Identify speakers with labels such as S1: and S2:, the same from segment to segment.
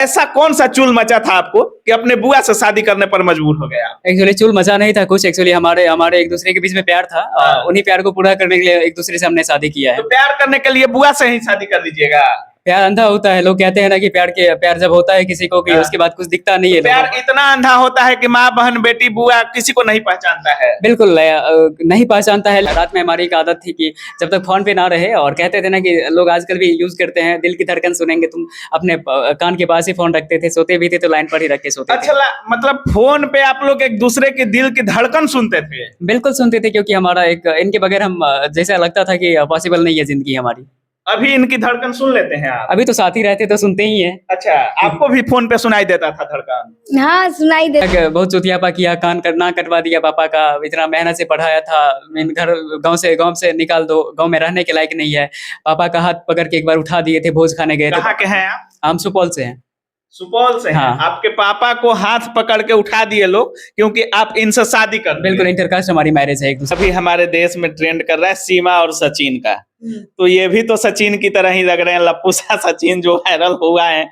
S1: ऐसा कौन सा चूल मचा था आपको कि अपने बुआ से शादी करने पर मजबूर हो गया?
S2: एक्चुअली चूल मचा नहीं था कुछ। एक्चुअली हमारे हमारे एक दूसरे के बीच में प्यार था।
S1: हाँ।
S2: उन्हीं प्यार को पूरा करने के लिए एक दूसरे से हमने शादी किया है।
S1: तो प्यार करने के लिए बुआ से ही शादी कर लीजिएगा।
S2: प्यार अंधा होता है। लोग कहते हैं ना कि प्यार जब होता है किसी को कि
S1: हाँ।
S2: उसके बाद कुछ दिखता नहीं है।
S1: प्यार इतना अंधा होता है कि माँ बहन बेटी बुआ किसी को नहीं पहचानता है।
S2: बिल्कुल नहीं पहचानता है। रात में हमारी एक आदत थी कि जब तक फोन पे ना रहे, और कहते थे ना कि लोग आजकल भी यूज करते हैं, दिल की धड़कन सुनेंगे तुम, अपने कान के पास ही फोन रखते थे, सोते भी थे तो लाइन पर ही रख के सोते थे।
S1: अच्छा, मतलब फोन पे आप लोग एक दूसरे के दिल की धड़कन सुनते थे?
S2: बिल्कुल सुनते थे, क्योंकि हमारा एक इनके बगैर हम जैसा लगता था कि पॉसिबल नहीं है जिंदगी हमारी।
S1: अभी इनकी धड़कन सुन लेते हैं आप?
S2: अभी तो साथ ही रहते तो सुनते ही हैं।
S1: अच्छा, आपको भी फोन पे सुनाई देता था धड़कन?
S3: हाँ, सुनाई दे।
S2: बहुत चुतियापा किया, ना कटवा दिया पापा का, इतना मेहनत से पढ़ाया था, घर गांव से निकाल दो, गांव में रहने के लायक नहीं है। पापा का हाथ पकड़ के एक बार उठा दिए थे, भोज खाने गए थे।
S1: कहाँ के हैं आप?
S2: हम सुपौल से हैं।
S1: सुपौल से हैं।
S2: हाँ।
S1: आपके पापा को हाथ पकड़ के उठा दिए लोग क्योंकि आप इनसे शादी कर दिए।
S2: बिल्कुल इंटरकास्ट हमारी मैरिज है एक दूसरे।
S1: अभी हमारे देश में ट्रेंड कर रहा है सीमा और सचिन का, तो ये भी तो सचिन की तरह ही लग रहे हैं, लप्पूसा सचिन जो वायरल हुआ है,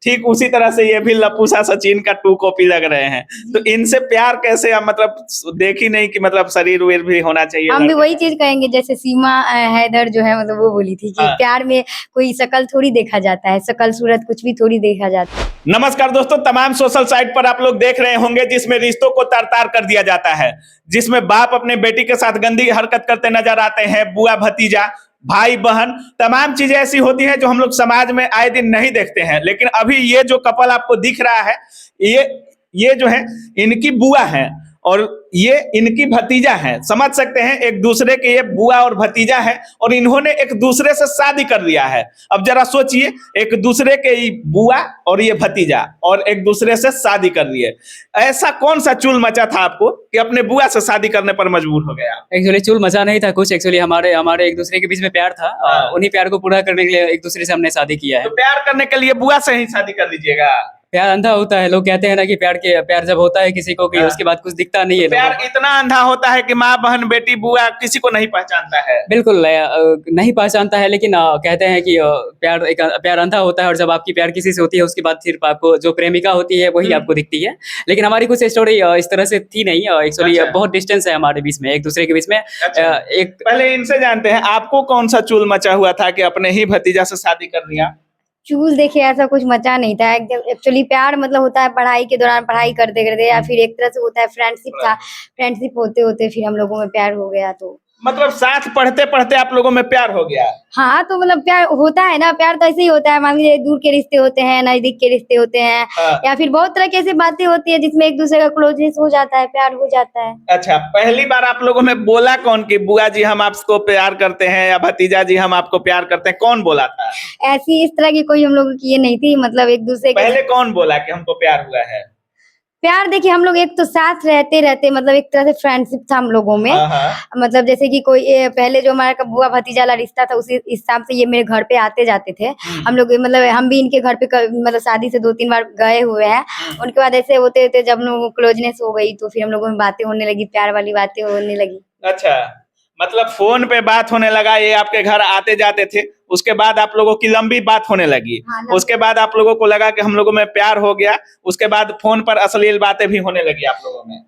S1: ठीक उसी तरह से ये भी लप्पूसा सचिन का 2 कॉपी लग रहे हैं। तो इनसे प्यार कैसे, मतलब देखी नहीं कि मतलब शरीर वीर भी होना चाहिए?
S3: हम भी वही चीज कहेंगे जैसे सीमा हैदर जो है, मतलब वो बोली थी कि
S1: हाँ।
S3: प्यार में कोई शकल थोड़ी देखा जाता है, शकल सूरत कुछ भी थोड़ी देखा जाता है।
S1: नमस्कार दोस्तों, तमाम सोशल साइट पर आप लोग देख रहे होंगे जिसमें रिश्तों को तार-तार कर दिया जाता है, जिसमें बाप अपने बेटी के साथ गंदी हरकत करते नजर आते हैं, बुआ भतीजा भाई बहन, तमाम चीजें ऐसी होती हैं जो हम लोग समाज में आए दिन नहीं देखते हैं। लेकिन अभी ये जो कपल आपको दिख रहा है, ये जो है इनकी बुआ है और ये इनकी भतीजा है। समझ सकते हैं, एक दूसरे के ये बुआ और भतीजा है और इन्होंने एक दूसरे से शादी कर लिया है। अब जरा सोचिए, एक दूसरे के बुआ और ये भतीजा और एक दूसरे से शादी कर लिए। ऐसा कौन सा चूल मचा था आपको कि अपने बुआ से शादी करने पर मजबूर हो गया?
S2: एक्चुअली चूल मचा नहीं था कुछ। एक्चुअली हमारे एक दूसरे के बीच में प्यार था।
S1: हाँ।
S2: उन्हीं प्यार को पूरा करने के लिए एक दूसरे से हमने शादी किया है।
S1: तो प्यार करने के लिए बुआ से ही शादी कर लीजिएगा।
S2: प्यार अंधा होता है। लोग कहते हैं ना कि प्यार जब होता है किसी को कि उसके बाद कुछ दिखता नहीं है।
S1: प्यार इतना अंधा होता है कि माँ बहन बेटी बुआ किसी को नहीं पहचानता है।
S2: बिल्कुल नहीं पहचानता है, लेकिन कहते हैं कि प्यार अंधा होता है, और जब आपकी प्यार किसी से होती है उसके बाद सिर्फ आपको जो प्रेमिका होती है वही आपको दिखती है। लेकिन हमारी कुछ स्टोरी इस तरह से थी नहीं। एक्चुअली
S1: अच्छा।
S2: बहुत डिस्टेंस है हमारे बीच में, एक दूसरे के बीच में।
S1: अच्छा।
S2: एक
S1: पहले इनसे जानते हैं, आपको कौन सा चूल मचा हुआ था कि अपने ही भतीजा से शादी कर लिया?
S3: चूल देखिए ऐसा कुछ मचा नहीं था। एक्चुअली प्यार मतलब होता है पढ़ाई के दौरान, पढ़ाई करते करते, या फिर एक तरह से होता है फ्रेंडशिप था। फ्रेंडशिप होते होते फिर हम लोगों में प्यार हो गया। तो
S1: मतलब साथ पढ़ते पढ़ते आप लोगों में प्यार हो गया?
S3: हाँ, तो मतलब प्यार होता है ना, प्यार तो ऐसे ही होता है। मान लीजिए दूर के रिश्ते होते हैं, नजदीक के रिश्ते होते हैं।
S1: हाँ।
S3: या फिर बहुत तरह की ऐसी बातें होती है जिसमें एक दूसरे का क्लोजनेस हो जाता है, प्यार हो जाता है।
S1: अच्छा, पहली बार आप लोगों में बोला कौन कि बुआ जी हम आपको प्यार करते हैं या भतीजा जी हम आपको प्यार करते हैं? कौन बोला था?
S3: ऐसी इस तरह की कोई हम लोगों की ये नहीं थी, मतलब एक दूसरे के
S1: पहले कौन बोला कि हमको प्यार हुआ है?
S3: प्यार देखिए हम लोग एक तो साथ रहते रहते, मतलब एक तरह से फ्रेंडशिप था हम लोगों में।
S1: हाँ।
S3: मतलब जैसे कि पहले जो हमारा बुआ भतीजा वाला रिश्ता था, उसी हिसाब से ये मेरे घर पे आते जाते थे। हम लोग मतलब हम भी इनके घर पे मतलब शादी से 2-3 बार गए हुए हैं। उनके बाद ऐसे होते होते जब लोग क्लोजनेस हो गई तो फिर हम लोगों में बातें होने लगी, प्यार वाली बातें होने लगी।
S1: अच्छा, मतलब फोन पे बात होने लगा, ये आपके घर आते जाते थे, उसके बाद आप लोगों की लंबी बात होने लगी।
S3: हाँ,
S1: उसके बाद आप लोगों को लगा कि हम लोगों में प्यार हो गया, उसके बाद फोन पर अश्लील बातें भी होने लगी आप लोगों में।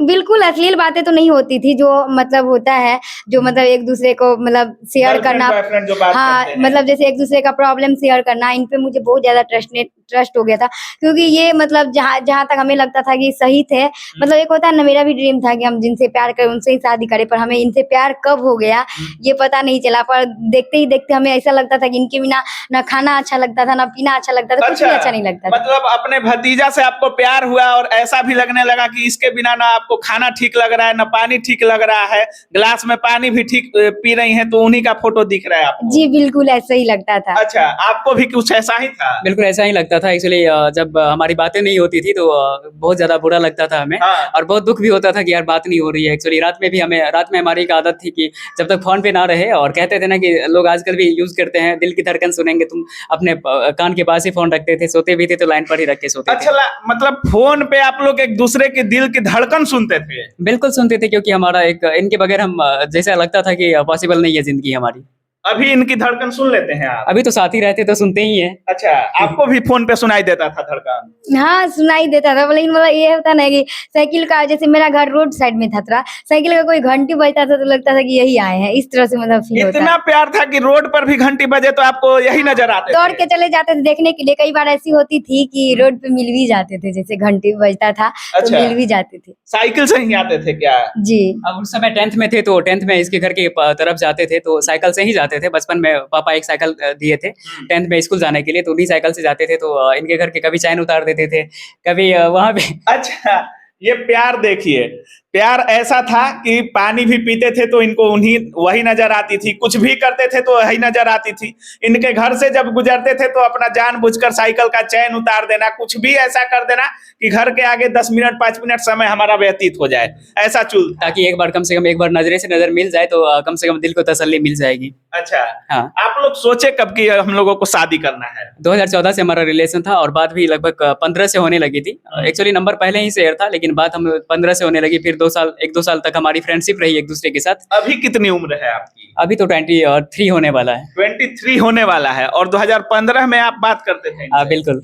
S3: बिल्कुल अश्लील बातें तो नहीं होती थी, जो मतलब होता है, जो मतलब एक दूसरे को मतलब शेयर करना।
S1: बॉयफ्रेंड जो बात
S3: हाँ,
S1: करते हैं।
S3: मतलब जैसे एक दूसरे का प्रॉब्लम शेयर करना, इन पे मुझे बहुत ज्यादा ट्रस्ट हो गया था। क्योंकि ये मतलब जहाँ तक हमें लगता था कि सही थे। मतलब एक होता है ना, मेरा भी ड्रीम था कि हम जिनसे प्यार करें उनसे ही शादी करें, पर हमें इनसे प्यार कब हो गया ये पता नहीं चला। पर देखते ही देखते हमें ऐसा लगता था कि इनके बिना ना खाना अच्छा लगता था, ना पीना अच्छा लगता था, कुछ भी अच्छा नहीं लगता था।
S1: मतलब अपने भतीजा से आपको प्यार हुआ और ऐसा भी लगने लगा कि इसके बिना ना आपको खाना ठीक लग रहा है, ना पानी ठीक लग रहा है, गिलास में पानी भी ठीक पी रही हैं तो उन्हीं का फोटो दिख रहा है आपको?
S3: जी बिल्कुल ऐसा ही लगता था।
S1: अच्छा, आपको भी कुछ ऐसा ही था?
S2: बिल्कुल ऐसा ही लगता था। एक्चुअली जब हमारी बातें नहीं होती थी तो बहुत ज्यादा बुरा लगता था हमें।
S1: हाँ।
S2: और बहुत दुख भी होता था कि यार बात नहीं हो रही है। एक्चुअली रात में हमारी एक आदत थी कि जब तक फोन पे ना रहे, और कहते थे ना कि लोग आजकल भी यूज करते हैं, दिल की धड़कन सुनेंगे तुम, अपने कान के पास ही फोन रखते थे, सोते भी थे तो लाइन पर ही रख के सोते थे।
S1: अच्छा, मतलब फोन पे आप लोग एक दूसरे के दिल की धड़कन सुनते थे?
S2: बिल्कुल सुनते थे, क्योंकि हमारा एक इनके बगैर हम जैसा लगता था कि पॉसिबल नहीं है जिंदगी हमारी।
S1: अभी इनकी धड़कन सुन लेते हैं आप?
S2: अभी तो साथ ही रहते तो सुनते ही हैं।
S1: अच्छा, आपको भी फोन पे सुनाई देता था धड़कन?
S3: हाँ सुनाई देता था, लेकिन मतलब ये होता ना कि साइकिल का, जैसे मेरा घर रोड साइड में था थोड़ा, साइकिल का कोई घंटी बजता था तो लगता था कि यही आए हैं, इस तरह से मतलब फील होता
S1: इतना प्यार था कि रोड पर भी घंटी बजे तो आपको यही नजर आते
S3: दौड़
S1: थे?
S3: के चले जाते थे देखने के लिए। कई बार ऐसी होती थी कि रोड पे मिल भी जाते थे, जैसे घंटी बजता था तो
S1: अच्छा।
S3: मिल भी जाते थे।
S1: साइकिल से ही आते थे क्या?
S3: जी
S2: अब उस समय 10th में थे तो 10th में इसके घर के तरफ जाते थे तो साइकिल से ही जाते थे। बचपन में पापा एक साइकिल दिए थे 10th में स्कूल जाने के लिए, तो उन्हीं साइकिल से जाते थे। तो इनके घर के कभी चैन उतार देते थे, कभी वहां पे।
S1: अच्छा, ये प्यार देखिए, प्यार ऐसा था कि पानी भी पीते थे तो इनको उन्हीं वही नजर आती थी, कुछ भी करते थे तो वही नजर आती थी। इनके घर से जब गुजरते थे तो अपना जानबूझकर साइकिल का चैन उतार देना, कुछ भी ऐसा कर देना कि घर के आगे 10 मिनट 5 मिनट समय हमारा व्यतीत हो जाए, ऐसा चूल था।
S2: ताकि एक बार कम से कम एक बार नजरे से नजर मिल जाए तो कम से कम दिल को तसल्ली मिल जाएगी।
S1: अच्छा,
S2: हाँ।
S1: आप लोग सोचे कब कि हम लोगों को शादी करना है?
S2: 2014 से हमारा रिलेशन था और बात भी लगभग 15 से होने लगी थी। एक्चुअली नंबर पहले ही शेयर था, लेकिन बात हम 15 से होने लगी। फिर 1-2 साल तक हमारी फ्रेंडशिप रही एक दूसरे के साथ।
S1: अभी कितनी उम्र है आपकी?
S2: अभी तो 23 होने वाला है।
S1: 23 होने वाला है और 2015 में आप बात करते थे
S2: हाँ
S1: इनसे?
S2: बिल्कुल।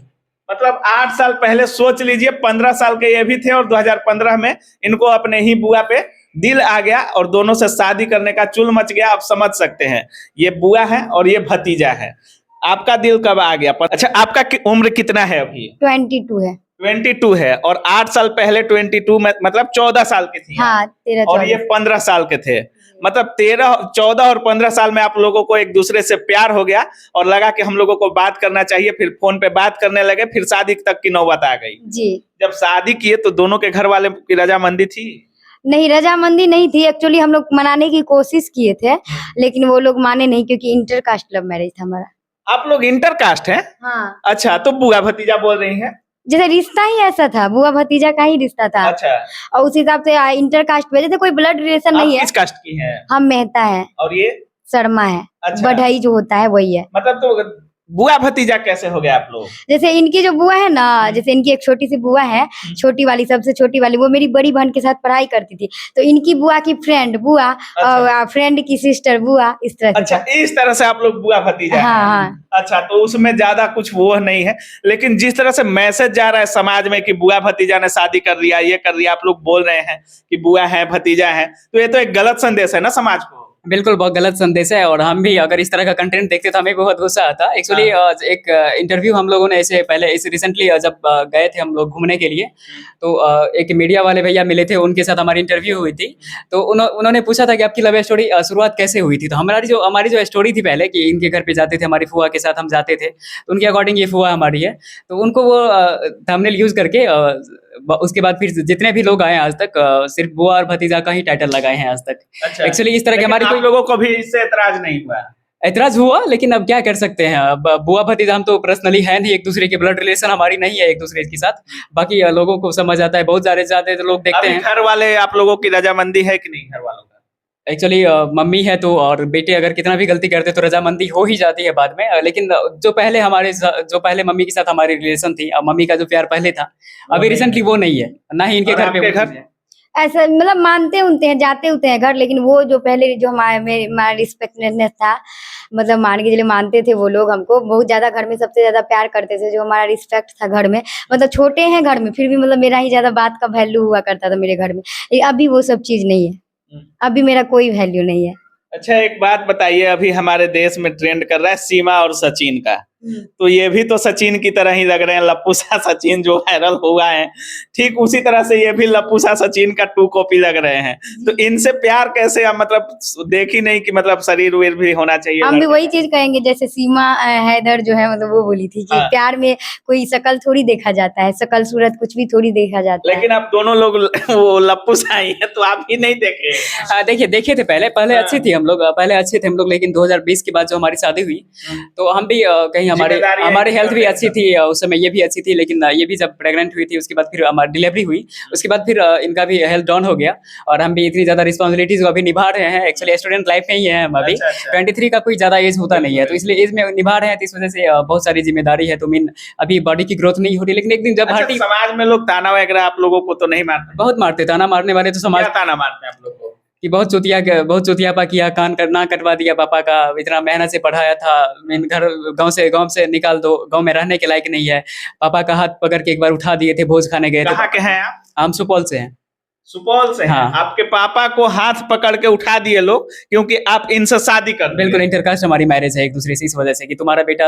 S1: मतलब 8 साल पहले सोच लीजिए, 15 साल के ये भी थे और 2015 में इनको अपने ही बुआ पे दिल आ गया और दोनों से शादी करने का चुल मच गया। आप समझ सकते हैं, ये बुआ है और ये भतीजा है। आपका दिल कब आ गया? अच्छा, आपका उम्र कितना है अभी?
S3: 22 है।
S1: 22 है और 8 साल पहले 22 में मतलब 14 साल की थी।
S3: हाँ 13
S1: और ये
S3: 14।
S1: 15 साल के थे। मतलब 14 और 15 साल में आप लोगों को एक दूसरे से प्यार हो गया और लगा कि हम लोगों को बात करना चाहिए। फिर फोन पे बात करने लगे, फिर शादी तक की नौबत आ गई।
S3: जी
S1: जब शादी किए तो दोनों के घर वाले की रजामंदी थी?
S3: नहीं, रजामंदी नहीं थी। एक्चुअली हम लोग मनाने की कोशिश किए थे, लेकिन वो लोग माने नहीं, क्योंकि इंटर कास्ट लव मैरिज था हमारा।
S1: आप लोग इंटर कास्ट हैं?
S3: हाँ,
S1: अच्छा, तो बुआ भतीजा बोल रही हैं?
S3: जैसे रिश्ता ही ऐसा था, बुआ भतीजा का ही रिश्ता था।
S1: अच्छा,
S3: और उस हिसाब से इंटर कास्ट भेजे थे, कोई ब्लड रिलेशन
S1: आप
S3: नहीं है।
S1: किस कास्ट की हैं?
S3: हम मेहता है,
S1: और ये?
S3: शर्मा है।
S1: अच्छा।
S3: बढ़ई जो होता है वही है।
S1: मतलब तो बुआ भतीजा कैसे हो गए आप लोग?
S3: जैसे इनकी जो बुआ है ना, जैसे इनकी एक छोटी सी बुआ है, छोटी वाली, सबसे छोटी वाली, वो मेरी बड़ी बहन के साथ पढ़ाई करती थी। तो इनकी बुआ की फ्रेंड बुआ और फ्रेंड की सिस्टर बुआ, इस तरह से
S1: अच्छा,
S3: था।
S1: इस तरह से आप लोग बुआ भतीजा
S3: हाँ,
S1: हैं।
S3: हाँ।
S1: अच्छा, तो उसमें ज्यादा कुछ वो नहीं है, लेकिन जिस तरह से मैसेज जा रहा है समाज में कि बुआ भतीजा ने शादी कर लिया, ये कर लिया, आप लोग बोल रहे हैं कि बुआ है भतीजा है, तो ये तो एक गलत संदेश है ना समाज को।
S2: बिल्कुल बहुत गलत संदेश है। और हम भी अगर इस तरह का कंटेंट देखते तो हमें भी बहुत गुस्सा आता। एक्चुअली एक इंटरव्यू हम लोगों ने ऐसे पहले इस रिसेंटली जब गए थे हम लोग घूमने के लिए, तो एक मीडिया वाले भैया मिले थे, उनके साथ हमारी इंटरव्यू हुई थी। तो उन्होंने पूछा था कि आपकी लव स्टोरी शुरुआत कैसे हुई थी। तो हमारी जो स्टोरी थी पहले कि इनके घर पे जाते थे, हमारी फुआ के साथ हम जाते थे, तो उनके अकॉर्डिंग ये फुआ हमारी है। तो उनको वो थंबनेल यूज करके उसके बाद फिर जितने भी लोग आए आज तक सिर्फ बुआ और भतीजा का ही टाइटल लगाए हैं आज तक।
S1: अच्छा,
S2: एक्चुअली इस तरह की हमारी
S1: आप लोगों को भी इससे एतराज नहीं हुआ?
S2: ऐतराज हुआ, लेकिन अब क्या कर सकते हैं। अब बुआ भतीजा हम तो पर्सनली है नहीं एक दूसरे के, ब्लड रिलेशन हमारी नहीं है एक दूसरे के साथ। बाकी लोगों को समझ आता है, बहुत सारे जाते हैं तो लोग देखते
S1: अभी
S2: हैं।
S1: घर वाले आप लोगों की रजामंदी है कि नहीं घर वालों का?
S2: एक्चुअली मम्मी है तो, और बेटे अगर कितना भी गलती करते तो रजामंदी हो ही जाती है बाद में। लेकिन जो पहले मम्मी के साथ हमारी रिलेशन थी, मम्मी का जो प्यार पहले था, अभी रिसेंटली वो नहीं है, ना ही इनके
S1: और
S2: घर पे
S1: आपके
S2: वो
S1: घर?
S2: चीज़ है।
S3: ऐसा मतलब मानते उनते हैं, जाते होते हैं घर, लेकिन वो जो पहले जो हमारा रिस्पेक्टनेस था, मतलब मान के चलिए मानते थे वो लोग हमको बहुत ज्यादा, घर में सबसे ज्यादा प्यार करते थे। जो हमारा रिस्पेक्ट था घर में, मतलब छोटे हैं घर में, फिर भी मतलब मेरा ही ज्यादा बात का वैल्यू हुआ करता था मेरे घर में। अभी वो सब चीज नहीं है, अभी मेरा कोई वैल्यू नहीं है।
S1: अच्छा, एक बात बताइए, अभी हमारे देश में ट्रेंड कर रहा है सीमा और सचिन का, तो ये भी तो सचिन की तरह ही लग रहे हैं, लप्पूसा सचिन जो वायरल हुआ है, ठीक उसी तरह से ये भी लप्पूसा सचिन का 2 कॉपी लग रहे हैं। तो इनसे प्यार कैसे, मतलब देखी नहीं कि मतलब शरीर वीर भी होना चाहिए?
S3: हम भी वही चीज कहेंगे जैसे सीमा हैदर जो है, मतलब वो बोली थी कि
S1: हाँ।
S3: प्यार में कोई शकल थोड़ी देखा जाता है, शकल सूरत कुछ भी थोड़ी देखा जाता है।
S1: लेकिन आप दोनों लोग वो लप्पूसा ही है, तो आप ही नहीं देखे?
S2: देखिए देखे थे पहले
S1: हाँ।
S2: अच्छे थे हम लोग, पहले अच्छे थे हम लोग, लेकिन 2020 के बाद जो हमारी शादी हुई, तो हम भी कहीं
S1: जिम्मेदारी है
S2: हमारी
S1: कि
S2: हेल्थ भी
S1: करते
S2: अच्छी
S1: हैं।
S2: थी उस समय, ये भी अच्छी थी। लेकिन ये भी जब प्रेग्नेंट हुई थी उसके बाद फिर हमारी डिलीवरी हुई, उसके बाद फिर इनका भी हेल्थ डाउन हो गया और हम भी इतनी ज्यादा रिस्पॉन्सिबिलिटीज को अभी निभा रहे हैं। एक्चुअली स्टूडेंट लाइफ में ही है हम अभी।
S1: अच्छा, अच्छा।
S2: 23 का कोई ज्यादा एज होता नहीं है, तो इसलिए एज में निभा रहे हैं, तो इस वजह से बहुत सारी जिम्मेदारी है। तो मीन अभी बॉडी की ग्रोथ नहीं हो रही, लेकिन एक दिन जब
S1: अच्छा,
S2: हटी।
S1: समाज में लोग ताना वगैरह आप लोगों को तो नहीं मारते?
S2: बहुत मारते, ताना मारने वाले तो समाज
S1: क्या ताना मारते हैं आप लोग को?
S2: कि बहुत चुतियापा किया, कान ना कटवा दिया पापा का, इतना मेहनत से पढ़ाया था, घर गाँव से निकाल दो, गाँव में रहने के लायक नहीं है। पापा का हाथ पकड़ के एक बार उठा दिए थे, भोज खाने गए थे।
S1: कहाँ के हैं आप?
S2: हम सुपौल से हैं।
S1: सुपौल से हैं।
S2: हाँ।
S1: आपके पापा को हाथ पकड़ के उठा दिए लोग क्योंकि आप इनसे शादी कर दिए।
S2: बिल्कुल इंटरकास्ट हमारी मैरिज है एक दूसरे से, इस वजह से कि तुम्हारा बेटा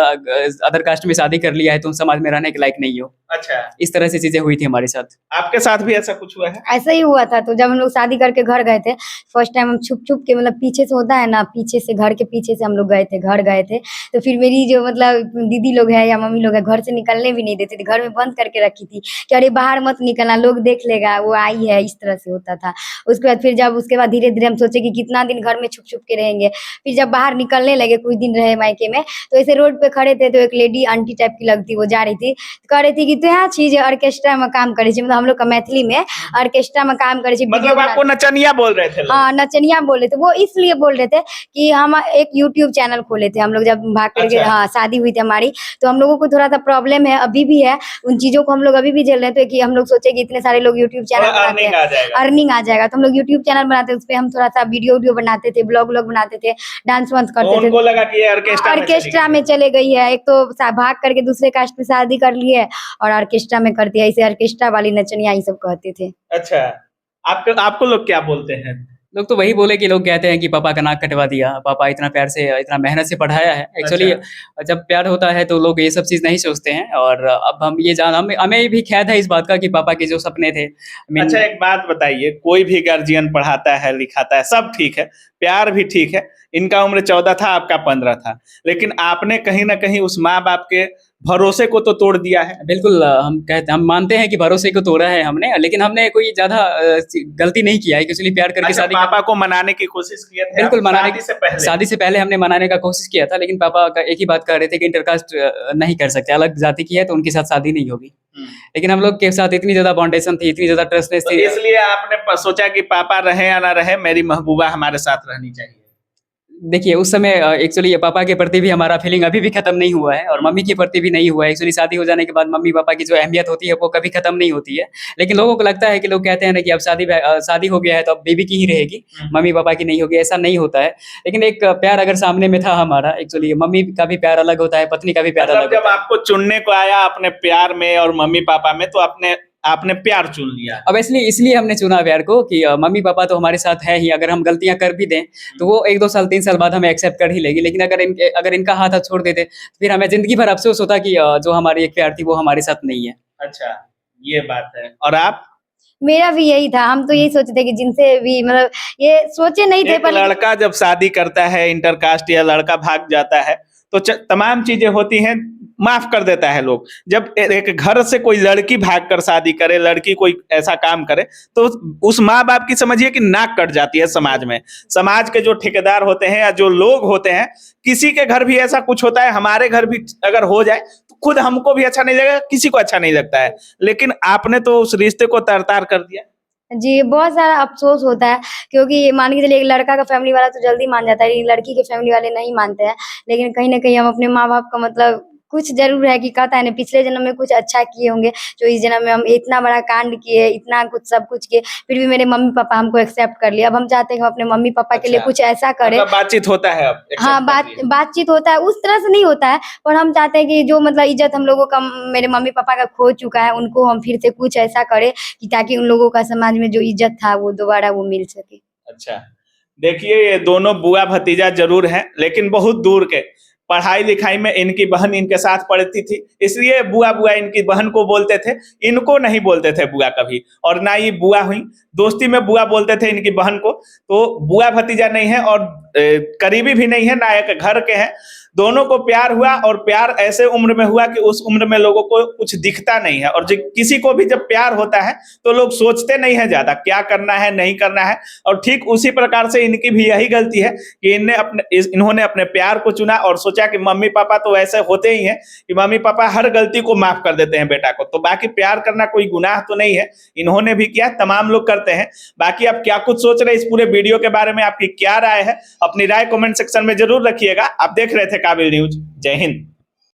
S2: अदर कास्ट में शादी कर लिया है, तुम समाज में रहने के लायक नहीं हो।
S1: अच्छा,
S2: इस तरह से चीजें हुई थी हमारे साथ।
S1: आपके साथ भी ऐसा कुछ हुआ है?
S3: ऐसा ही हुआ था। तो जब हम लोग शादी करके घर गए थे, फर्स्ट टाइम हम छुप छुप के, मतलब पीछे से होता है ना, पीछे से, घर के पीछे से हम लोग गए थे, घर गए थे। तो फिर मेरी जो मतलब दीदी लोग है या मम्मी लोग है, घर से निकलने भी नहीं देते थे, घर में बंद करके रखी थी कि अरे बाहर मत निकलना, लोग देख लेगा वो आई है, इस तरह से होता था। उसके बाद फिर जब उसके बाद धीरे धीरे हम सोचे कि कितना दिन घर में छुप छुप के रहेंगे। फिर जब बाहर निकलने लगे, कुछ दिन रहे मायके में, तो ऐसे रोड पे खड़े थे, तो एक लेडी आंटी टाइप की लगती, वो जा रही थी, कह रही थी कि तो यहाँ चीज ऑर्केस्ट्रा में काम करे छी, मतलब हम लोग का मैथिली में ऑर्केस्ट्रा में काम करे छी, वीडियो
S1: मतलब आपको नचनिया बोल रहे थे लोग?
S3: हाँ नचनिया बोल रहे थे। वो इसलिए बोल रहे थे कि हम एक यूट्यूब चैनल खोले थे हम लोग, जब भाग करके
S1: अच्छा।
S3: हाँ शादी हुई थी हमारी, तो हम लोगों को थोड़ा सा प्रॉब्लम है, अभी भी है, उन चीजों को हम लोग अभी भी झेल रहे थे कि हम लोग सोचे कि इतने सारे लोग यूट्यूब चैनल
S1: थोड़ा
S3: बनाते
S1: अर्निंग
S3: हैं,
S1: आ जाएगा।
S3: अर्निंग आ जाएगा, तो हम लोग यूट्यूब चैनल बनाते, उस पर हम थोड़ा सा वीडियो बनाते थे, ब्लॉग बनाते थे, डांस वांस
S1: तो
S3: करते थे।
S1: उनको लगा कि ये ऑर्केस्ट्रा में चली
S3: ऑर्केस्ट्रा
S1: गई
S3: में
S1: है।
S3: चले गई है, एक तो भाग करके दूसरे कास्ट में शादी कर ली है और ऑर्केस्ट्रा में करती है, इसे ऑर्केस्ट्रा वाली नचनिया ये सब कहते थे।
S1: अच्छा, आपको आपको लोग क्या बोलते हैं?
S2: लोग तो वही बोले कि लोग कहते हैं कि पापा का नाक कटवा दिया, पापा इतना प्यार से इतना मेहनत से पढ़ाया है। एक्चुअली जब प्यार होता है तो लोग ये सब चीज़ नहीं सोचते हैं। और अब हम ये जान हमें भी खेद है इस बात का कि पापा के जो सपने थे,
S1: अच्छा, एक बात बताइए, कोई भी गार्जियन पढ़ाता है, लिखाता है, सब ठीक है, प्यार भी ठीक है। इनका उम्र 14 था, आपका 15 था, लेकिन आपने कहीं ना कहीं उस माँ बाप के भरोसे को तो तोड़ दिया है।
S2: बिल्कुल हम मानते हैं कि भरोसे को तोड़ा है हमने, लेकिन हमने कोई ज़्यादा गलती नहीं किया है कि इसलिए प्यार करके
S1: अच्छा,
S2: शादी
S1: पापा को मनाने की कोशिश किए थे
S2: बिल्कुल
S1: आप
S2: मनाने
S1: शादी से पहले?
S2: हमने मनाने का कोशिश किया था, लेकिन पापा का एक ही बात कह रहे थे कि इंटरकास्ट नहीं कर सकते, अलग जाति की है तो उनके साथ शादी नहीं होगी। लेकिन हम लोग के साथ इतनी ज़्यादा बाउंडेशन थी, इतनी ज़्यादा ट्रस्टनेस
S1: तो
S2: थी।
S1: इसलिए आपने सोचा कि पापा रहे या ना रहे, मेरी महबूबा हमारे साथ रहनी चाहिए।
S2: देखिए उस समय एक्चुअली पापा के प्रति भी हमारा फीलिंग अभी भी खत्म नहीं हुआ है और मम्मी के प्रति भी नहीं हुआ है। एक्चुअली शादी हो जाने के बाद मम्मी पापा की जो अहमियत होती है वो कभी खत्म नहीं होती है। लेकिन लोगों को लगता है कि लोग कहते हैं ना कि अब शादी हो गया है तो अब बेबी की ही रहेगी, मम्मी पापा की नहीं होगी। ऐसा नहीं होता है। लेकिन एक प्यार अगर सामने में था हमारा, एक्चुअली मम्मी का भी प्यार अलग होता है, पत्नी का भी प्यार
S1: मतलब
S2: अलग
S1: जब
S2: होता है।
S1: आपको चुनने को आया अपने प्यार में और मम्मी पापा में, तो आपने प्यार चुन लिया।
S2: अब इसलिए हमने चुना प्यार को कि मम्मी पापा तो हमारे साथ है ही, अगर हम गलतियां कर भी दें तो वो 1-2 साल 3 साल बाद हमें एक्सेप्ट कर ही लेगी। लेकिन अगर इनका हाथ छोड़ देते तो फिर हमें जिंदगी भर अफसोस होता कि जो हमारी एक प्यार थी वो हमारे साथ नहीं है।
S1: अच्छा, ये बात है। और आप?
S3: मेरा भी यही था, हम तो यही सोचते थे कि जिनसे भी मतलब ये सोचे नहीं थे,
S1: एक
S3: पर
S1: लड़का जब शादी करता है इंटरकास्ट, या लड़का भाग जाता है, तो तमाम चीजें होती हैं, माफ कर देता है लोग। जब एक घर से कोई लड़की भाग कर शादी करे, लड़की कोई ऐसा काम करे, तो उस माँ बाप की समझिए कि नाक कट जाती है समाज में। समाज के जो ठेकेदार होते हैं या जो लोग होते हैं, किसी के घर भी ऐसा कुछ होता है, हमारे घर भी अगर हो जाए तो खुद हमको भी अच्छा नहीं लगेगा, किसी को अच्छा नहीं लगता है। लेकिन आपने तो उस रिश्ते को तार-तार कर दिया।
S3: जी, बहुत सारा अफ़सोस होता है, क्योंकि मान के चलिए एक लड़का का फैमिली वाला तो जल्दी मान जाता है, लेकिन लड़की के फैमिली वाले नहीं मानते हैं। लेकिन कहीं न कहीं हम अपने माँ-बाप का मतलब कुछ ज़रूर है कि कहता है ना, पिछले जन्म में कुछ अच्छा किए होंगे, जो इस जन्म में हम इतना बड़ा कांड किए, इतना कुछ सब कुछ किए, फिर भी मेरे मम्मी-पापा हमको एक्सेप्ट कर लिया। अब हम चाहते हैं कि हम अपने मम्मी-पापा के लिए
S1: अच्छा,
S3: कुछ ऐसा करें।
S1: मतलब बातचीत होता है अब,
S3: हाँ,
S1: एक्सेप्ट कर लिए।
S3: बातचीत होता है, उस तरह से नहीं होता है, पर हम चाहते हैं कि जो मतलब इज़्ज़त हम लोगों का मेरे मम्मी-पापा का खो चुका है, उनको हम फिर से कुछ ऐसा करें कि ताकि उन लोगों का समाज में जो इज़्ज़त था, वो दोबारा वो मिल सके।
S1: अच्छा, देखिए ये दोनों बुआ भतीजा जरूर हैं, लेकिन बहुत दूर के। पढ़ाई लिखाई में इनकी बहन इनके साथ पढ़ती थी, इसलिए बुआ बुआ इनकी बहन को बोलते थे, इनको नहीं बोलते थे बुआ कभी। और ना ही बुआ हुई, दोस्ती में बुआ बोलते थे इनकी बहन को। तो बुआ भतीजा नहीं है और करीबी भी नहीं है, ना एक घर के हैं। दोनों को प्यार हुआ, और प्यार ऐसे उम्र में हुआ कि उस उम्र में लोगों को कुछ दिखता नहीं है। और किसी को भी जब प्यार होता है तो लोग सोचते नहीं है ज्यादा क्या करना है नहीं करना है। और ठीक उसी प्रकार से इनकी भी यही गलती है कि इन्होंने अपने प्यार को चुना और सोचा कि मम्मी पापा तो ऐसे होते ही हैं कि मम्मी पापा हर गलती को माफ कर देते हैं बेटा को, तो बाकी प्यार करना कोई गुनाह तो नहीं है। इन्होंने भी किया, तमाम लोग करते हैं। बाकी आप क्या कुछ सोच रहे हैं इस पूरे वीडियो के बारे में, आपकी क्या राय है, अपनी राय कमेंट सेक्शन में जरूर रखिएगा। आप देख रहे थे काबिल न्यूज। जय हिंद।